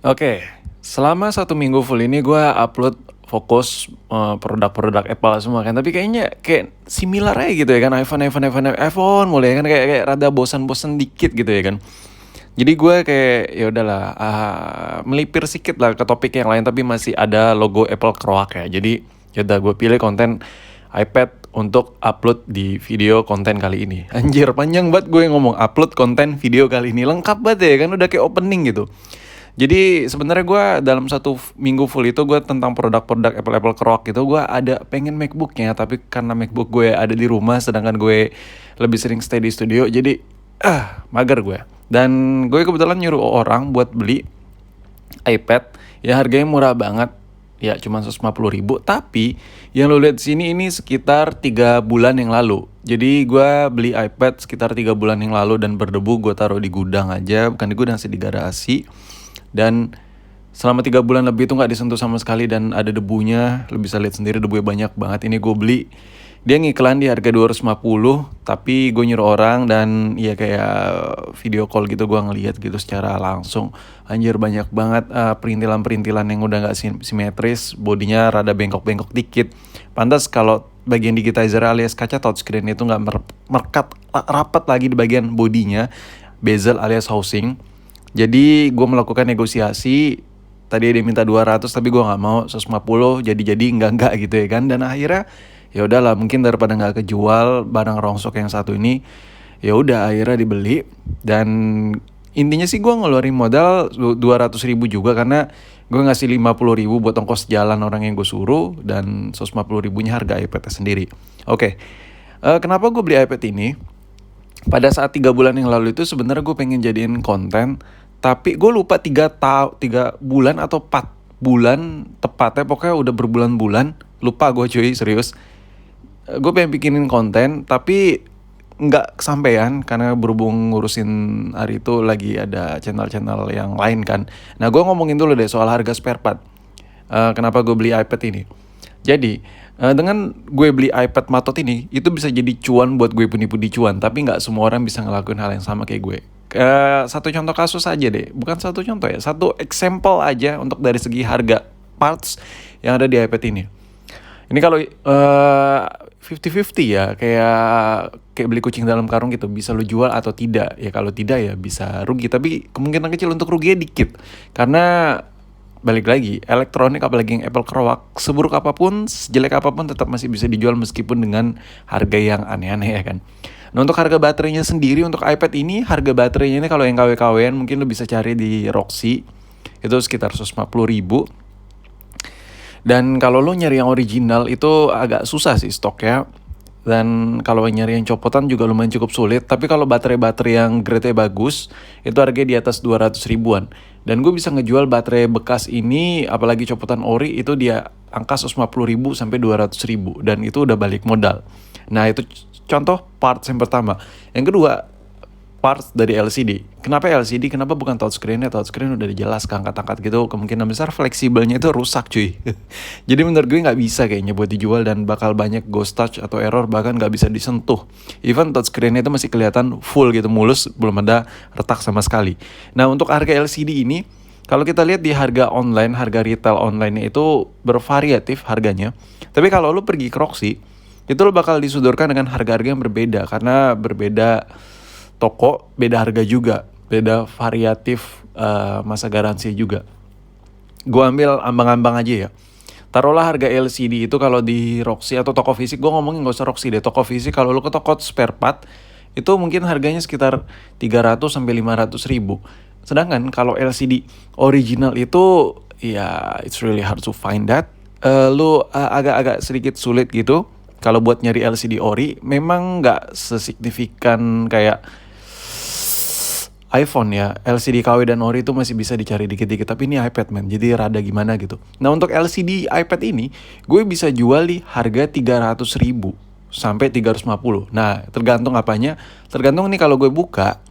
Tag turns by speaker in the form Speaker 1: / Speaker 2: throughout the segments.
Speaker 1: Oke, selama 1 minggu full ini gue upload fokus produk-produk Apple semua kan. Tapi kayaknya kayak similar aja gitu ya kan. iPhone mulai kan kayak rada bosan-bosan dikit gitu ya kan. Jadi gue kayak ya udahlah melipir sedikit lah ke topik yang lain tapi masih ada logo Apple keroak ya. Jadi ya udah gue pilih konten iPad untuk upload di video konten kali ini. Anjir panjang banget gue ngomong upload konten video kali ini. Lengkap banget ya kan, udah kayak opening gitu. Jadi sebenarnya gue dalam 1 minggu full itu gue tentang produk-produk Apple keroak gitu. Gue ada pengen MacBooknya, tapi karena MacBook gue ada di rumah sedangkan gue lebih sering stay di studio, jadi mager gue. Dan gue kebetulan nyuruh orang buat beli iPad yang harganya murah banget, ya cuma 150.000. Tapi yang lo lihat di sini ini sekitar 3 bulan yang lalu. Jadi gue beli iPad sekitar 3 bulan yang lalu dan berdebu. Gue taruh di gudang aja, bukan di gudang sih, di garasi. Dan selama 3 bulan lebih itu nggak disentuh sama sekali dan ada debunya. Lo bisa lihat sendiri debunya banyak banget. Ini gue beli, dia ngiklan di harga 250, tapi gue nyuruh orang dan ya kayak video call gitu gue ngeliat gitu secara langsung. Anjir banyak banget perintilan-perintilan yang udah nggak simetris, bodinya rada bengkok-bengkok dikit. Pantas kalau bagian digitizer alias kaca touchscreen itu nggak merekat rapat lagi di bagian bodinya, bezel alias housing. Jadi gue melakukan negosiasi. Tadi dia minta 200 tapi gue nggak mau, 150. Jadi enggak gitu ya kan. Dan akhirnya ya udahlah, mungkin daripada nggak kejual barang rongsok yang satu ini, ya udah akhirnya dibeli. Dan intinya sih gue ngeluarin modal 200.000 juga karena gue ngasih 50.000 buat ongkos jalan orang yang gue suruh dan 150.000-nya harga iPad sendiri. Oke, kenapa gue beli iPad ini? Pada saat 3 bulan yang lalu itu sebenarnya gue pengen jadiin konten, tapi gue lupa 3 bulan atau 4 bulan tepatnya, pokoknya udah berbulan-bulan, lupa gue cuy, serius. Gue pengen bikinin konten tapi nggak kesampaian karena berhubung ngurusin hari itu lagi ada channel-channel yang lain kan. Nah gue ngomongin dulu deh soal harga spare part. Kenapa gue beli iPad ini? Jadi dengan gue beli iPad matot ini, itu bisa jadi cuan buat gue puni-puni cuan. Tapi nggak semua orang bisa ngelakuin hal yang sama kayak gue. Satu contoh kasus aja deh, bukan satu contoh ya, satu example aja untuk dari segi harga parts yang ada di iPad ini. Ini kalau 50-50 ya, kayak beli kucing dalam karung gitu, bisa lo jual atau tidak. Ya kalau tidak ya bisa rugi, tapi kemungkinan kecil untuk ruginya dikit. Karena balik lagi, elektronik apalagi yang Apple keroak, seburuk apapun, sejelek apapun tetap masih bisa dijual meskipun dengan harga yang aneh-aneh ya kan. Nah untuk harga baterainya sendiri, untuk iPad ini harga baterainya ini kalau yang KW-KWan mungkin lo bisa cari di Roxy, itu sekitar 150.000. Dan kalau lo nyari yang original itu agak susah sih stoknya. Dan kalau nyari yang copotan juga lumayan cukup sulit. Tapi kalau baterai-baterai yang grade-nya bagus, itu harganya di atas 200 ribuan. Dan gue bisa ngejual baterai bekas ini, apalagi copotan ori, itu dia angka 150.000 sampai 200.000. Dan itu udah balik modal. Nah itu contoh parts yang pertama. Yang kedua, parts dari LCD. Kenapa LCD? Kenapa bukan touchscreen? Touchscreen udah jelas keangkat-angkat gitu, kemungkinan besar fleksibelnya itu rusak cuy. Jadi menurut gue nggak bisa kayaknya buat dijual dan bakal banyak ghost touch atau error, bahkan nggak bisa disentuh. Even touchscreen itu masih kelihatan full gitu, mulus, belum ada retak sama sekali. Nah untuk harga LCD ini, kalau kita lihat di harga online, harga retail online itu bervariatif harganya. Tapi kalau lu pergi ke Roxy, itu lu bakal disodorkan dengan harga-harga yang berbeda karena berbeda toko, beda harga juga, beda variatif masa garansi juga. Gue ambil ambang-ambang aja ya. Taruhlah harga LCD itu kalau di Roxy atau toko fisik, gue ngomongin gak usah Roxy deh, toko fisik kalau lu ke toko spare part, itu mungkin harganya sekitar 300 sampai 500 ribu. Sedangkan kalau LCD original itu, ya it's really hard to find that. Lu agak-agak sedikit sulit gitu. Kalau buat nyari LCD ori, memang gak sesignifikan kayak iPhone ya, LCD KW dan ori itu masih bisa dicari dikit-dikit, tapi ini iPad man, jadi rada gimana gitu. Nah untuk LCD iPad ini, gue bisa jual di harga 300.000 sampai 350. Nah tergantung apanya, tergantung nih kalau gue buka.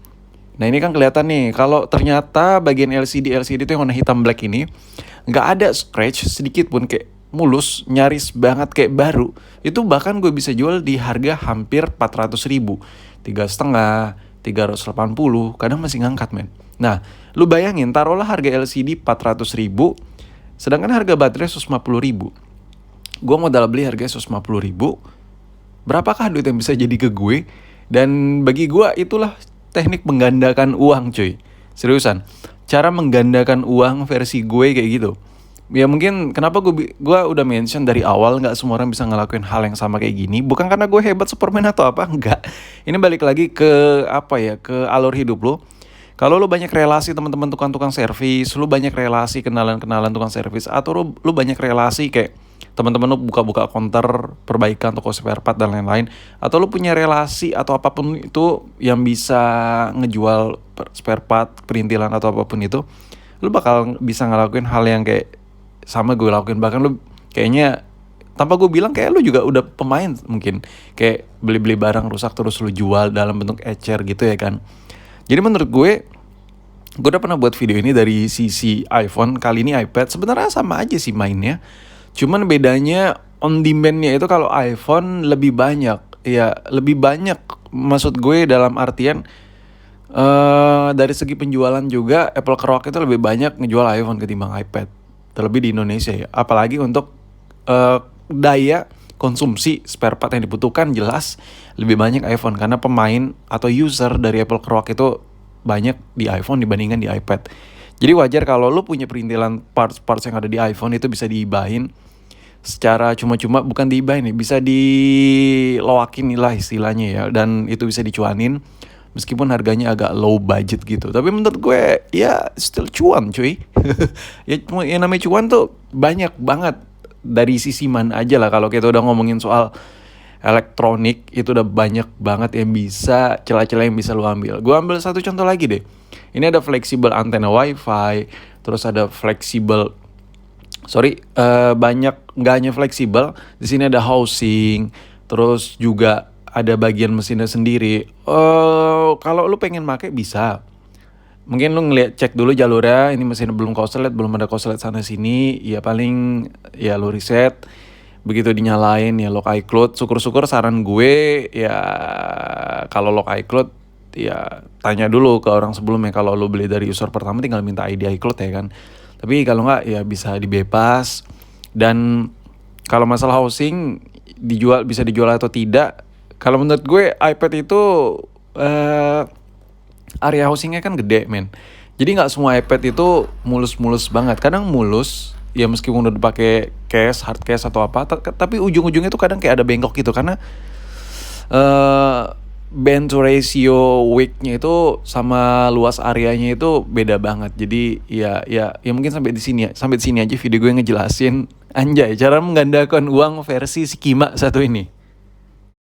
Speaker 1: Nah ini kan kelihatan nih, kalau ternyata bagian LCD itu yang warna hitam black ini, nggak ada scratch sedikit pun, kayak mulus, nyaris banget kayak baru. Itu bahkan gue bisa jual di harga hampir 400.000, 3,5, 380, kadang masih ngangkat men. Nah Lu bayangin, taruhlah harga LCD 400.000, sedangkan harga baterai 150.000. Gue modal beli harganya 150.000, berapakah duit yang bisa jadi ke gue? Dan bagi gue itulah teknik menggandakan uang, cuy. Seriusan, cara menggandakan uang versi gue kayak gitu. Ya mungkin kenapa gue udah mention dari awal nggak semua orang bisa ngelakuin hal yang sama kayak gini. Bukan karena gue hebat Superman atau apa, enggak. Ini balik lagi ke apa ya, ke alur hidup lo. Kalau lu banyak relasi teman-teman tukang-tukang servis, lu banyak relasi kenalan-kenalan tukang servis, atau lu banyak relasi kayak teman-teman lu buka-buka counter perbaikan toko spare part dan lain-lain, atau lu punya relasi atau apapun itu yang bisa ngejual spare part, perintilan atau apapun itu, lu bakal bisa ngelakuin hal yang kayak sama gue lakuin. Bahkan lu kayaknya tanpa gue bilang kayak lu juga udah pemain mungkin, kayak beli-beli barang rusak terus lu jual dalam bentuk ecer gitu ya kan. Jadi menurut gue udah pernah buat video ini dari sisi iPhone, kali ini iPad. Sebenarnya sama aja sih mainnya, cuman bedanya on demand-nya itu kalau iPhone lebih banyak. Ya lebih banyak, maksud gue dalam artian dari segi penjualan juga Apple Keroak itu lebih banyak ngejual iPhone ketimbang iPad, terlebih di Indonesia ya. Apalagi untuk daya konsumsi spare part yang dibutuhkan jelas lebih banyak iPhone, karena pemain atau user dari Apple Keroak itu banyak di iPhone dibandingkan di iPad. Jadi wajar kalau lu punya perintilan parts-parts yang ada di iPhone itu bisa diibahin secara cuma-cuma, bukan diibahin nih, bisa diloakin lah istilahnya ya, dan itu bisa dicuanin meskipun harganya agak low budget gitu. Tapi menurut gue ya still cuan, cuy. Ya yang namanya cuan tuh banyak banget dari sisi mana aja lah. Kalau kita udah ngomongin soal elektronik itu udah banyak banget yang bisa, celah-celah yang bisa lu ambil. Gue ambil satu contoh lagi deh. Ini ada fleksibel antena wifi, terus ada fleksibel, banyak, nggak hanya fleksibel, di sini ada housing, terus juga ada bagian mesinnya sendiri. Kalau lu pengen pakai bisa. Mungkin lu cek dulu jalurnya, ini mesin belum korslet, belum ada korslet sana sini, ya paling ya lu reset. Begitu dinyalain ya lock iCloud. Syukur-syukur saran gue ya, kalau lock iCloud ya tanya dulu ke orang sebelumnya. Kalau lu beli dari user pertama tinggal minta ID iCloud ya kan. Tapi kalau nggak ya bisa dibypass. Dan kalau masalah housing bisa dijual atau tidak, kalau menurut gue iPad itu area housingnya kan gede men. Jadi nggak semua iPad itu mulus-mulus banget. Kadang mulus ya meskipun udah dipakai case, hard case atau apa, tapi ujung-ujungnya tuh kadang kayak ada bengkok gitu, karena bend to ratio width-nya itu sama luas areanya itu beda banget. Jadi ya mungkin sampai di sini aja video gue ngejelasin anjay cara menggandakan uang versi si Kima satu ini.